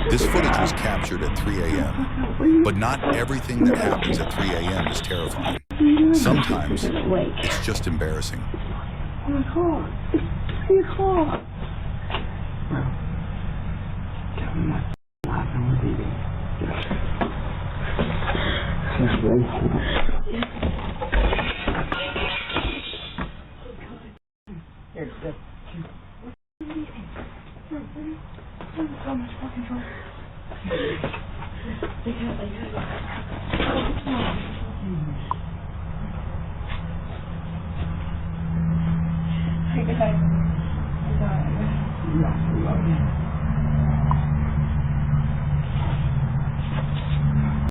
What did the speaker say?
This footage was captured at 3 a.m., but not everything that happens at 3 a.m. is terrifying. Sometimes, it's just embarrassing. Oh my God, it's 3 o'clock. Tell me what happened with baby. Here's the... So much fucking trouble. They got